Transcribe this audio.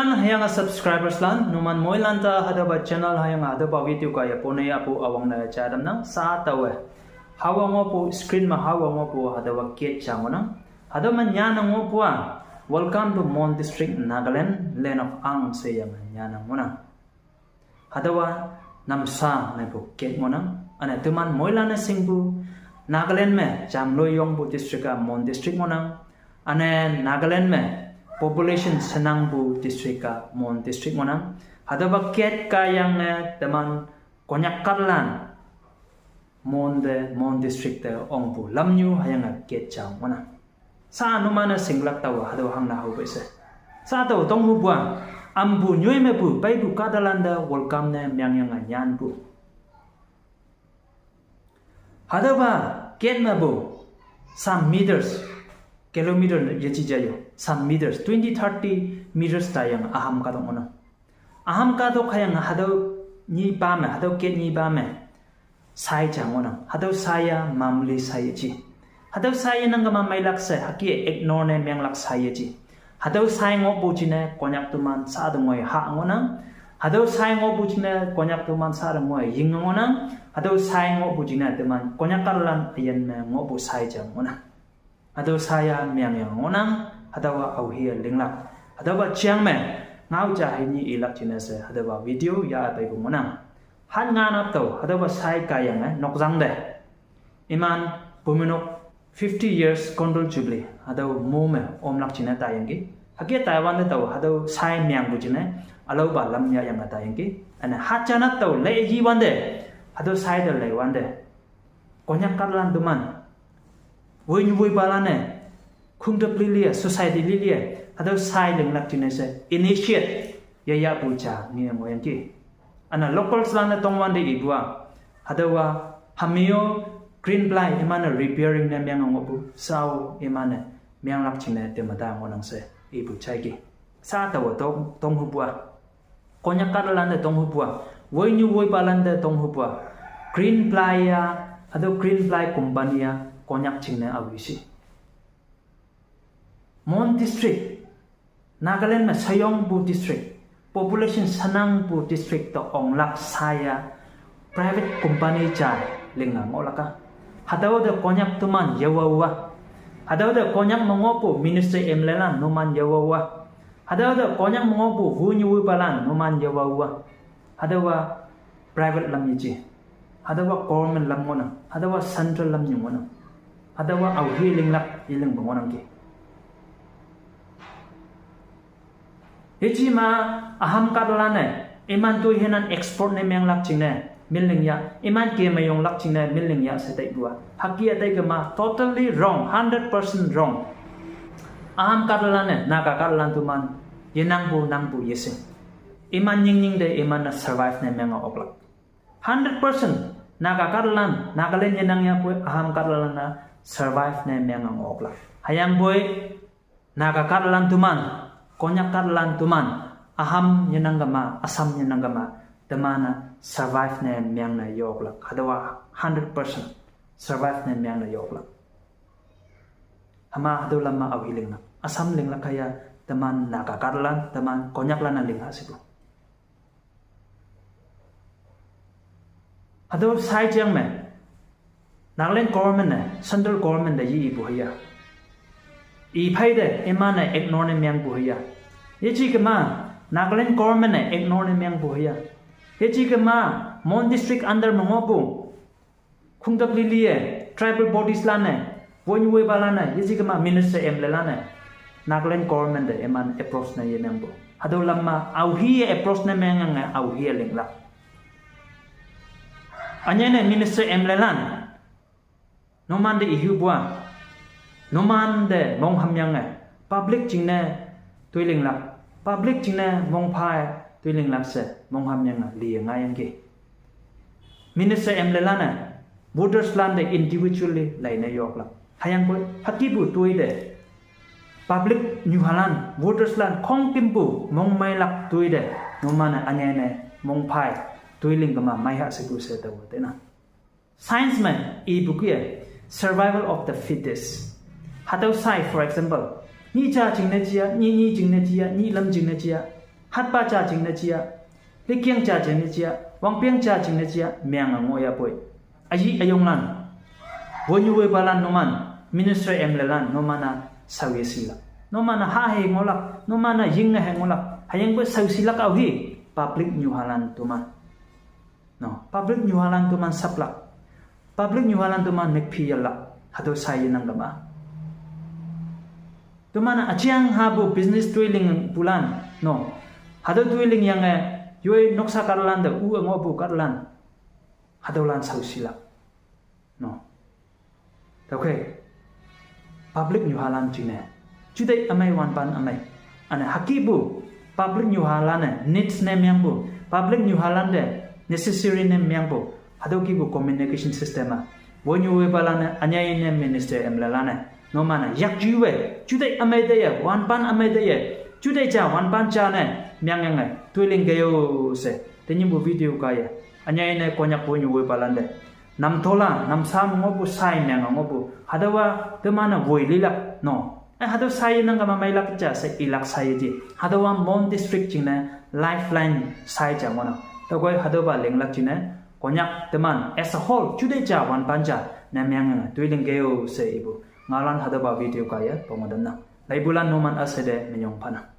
Numan hayang subscribers lan numan moilan ta hadaba channel hayang hadaba video ka ya pone apu awang na chadam nang sa tawe hawa ngopu screen ma hawa ngopu hadaba ket chamona hadama nyana ngopu welcome to Mon District Nagaland land of ang sayang nyana mona hadawa namsa na bu ket mona ana tuman moilan na singbu Nagaland me jamlo yong bu district ka Mon District mona ana Nagaland me population Senangbu district ka Mon district mona hadaba ket ka yang teman konyak karlan Mon district te ongbu lamnyu hayang ket chang mona sa anu mana singlak tawa hadawa hang na hu bese sa taw tong hu buang ambu nyoi me bu pai bu kadalanda welcome ne myang yang nyan bu hadaba ket me bu some meters kilometer yechi jayo some meters 20-30 meters tayang aham ka dong ono aham ka do khayang hado ni ba me hado ket ni ba me sai chang ono hado saya mamli sai chi hado sai nang ma mai lak se haki ignore ne myang lak sai chi hado sai ngo bu chi ne konyak tu man sa do ngoi ha ngona hado sai ngo bu chi ne konyak tu man sa do ngoi ying ngona hado sai ngo bu chi ne te man konyak karlan ayen ne ngo bu sai chang ona hado saya myang yang onang hadawa auhia linglak hadawa chiang me ngau cha hai ni ilak chine se hadawa video ya bai bu monang han nga nap to hadawa sai ka yang nokjang de iman buminok 50 years condol jubilee hadawa mo me omlak chine ta yang gi hake taiwan de to hadawa sai myang bu chine alo ba lam ya yang ta yang gi ana ha cha na to le ji wan de hadawa sai de le wan de konyak karlan duman vui balane khungdap lilia society lilia hado sai lenglak tinese initiate ya pucha ni moyan ki ana locals lana tongwan de ibua hadawa hamio green ply emana repairing na myang ngobu sao emana myang lak chine te mata ngonang se ibu chai ki sa tawa tong hubua konya karlanda tong hubua voi balanda tong hubua green ply ya hado green ply company ya konyak chingna awisi Mon district Nagaland ma Sayongbu district population Sanangbu district to onglak saya private company cha linga molaka hadaw de konyak tuman yawawa hadaw de konyak mongopo ministry emlelan numan yawawa hadaw de konyak mongopo hunyu balan numan yawawa hadawa private lamyichi hadawa government lamona hadawa central lamnyumona hadawa au healing lak ilang bangonang ki ma aham kadalane iman tu henan export ne myang lak chingne milling ya iman ke mayong lak chingne milling ya setai dua haki atai ma totally wrong 100% wrong aham kadalane naga kadalan tu man yenang bu yese iman ning de iman na survive ne myang oplak 100% naga kadalan nagalen yenang ya pu aham kadalan na survive ne myang oplak hayang boy naga kadalan tu man konyak karlan tuman aham nyenanggama asam nyenanggama temana survive ne myang na yoklak hadawa 100% survive ne myang na yoklak hama hadu lama awiling na asam linglak kaya teman naga karlan teman konyak lana lingha sibu hadu sai jiang me Nagaland government ne central government de yi ibu haya I pay de emana ignore ne myang buhya yechi kama Nagaland government ne ignore ne myang buhya yechi kama Mon district under mongopu khungdap lilie tribal bodies lane wonwe balana yechi kama minister emlelane Nagaland government de eman approach na ye myang bu hado lamma au hi approach ne myang nga au hi lingla anyane minister emlelan no man de ihu bua Noman de mong hamyang public jingne tuiling lak public jingne mong phai tuiling lak se mong hamyang li ngayang ki minister emlelana voters land de individually laina yok lak hayang boy hati bu tui de public new halan voters land khong timbu mong mai lak tui de nomana anyane mong phai tuiling kama mai ha se bu se ta wote na science man e bukie survival of the fittest Hadaw sai for example ni cha jing na jia ni jing na jia ni lam jing na jia hat pa cha jing na chia le kyang cha jing na chia wang piang cha jing na chia myang ngo ya poi ayi ayong lan bonyu we balan noman minister emlelan nomana sawi sila nomana ha he ngolak nomana ying he ngolak hayang bo sawi sila ka hi public nyuhalan tuman no public nyuhalan tuman saplak public nyuhalan tuman nekpi yalla hado sai nang gama tumana achiang habu business dwelling bulan no hado dwelling yang yoi noksa karlan da u ngobu karlan hado lan sawi sila no okay public nyuhalan chine chudai amai wan pan amai ana hakibu public nyuhalan needs ne myangbu public nyuhalan de necessary ne myangbu hado kibu communication system a wonyu we balana anyai ne minister emlalana no mana yak juwe chudai amai de ya wan pan amai de ya chudai cha wan pan cha ne myang yang tuiling gayo se tenyimbu video ka ya anyai ne konyak wonyu we balande nam thola nam sam ngobu sai myang ngobu hadawa temana voilila no hado sai nang ga mai lak cha se ilak sai ji hadawa mon district china lifeline sai cha mona to goi hadoba lenglak china konyak teman as a whole chudai cha wan panja na myang tuiling gayo se ibu ngalan hadoba video ka ya pomodan na laibulan noman asede menyong pana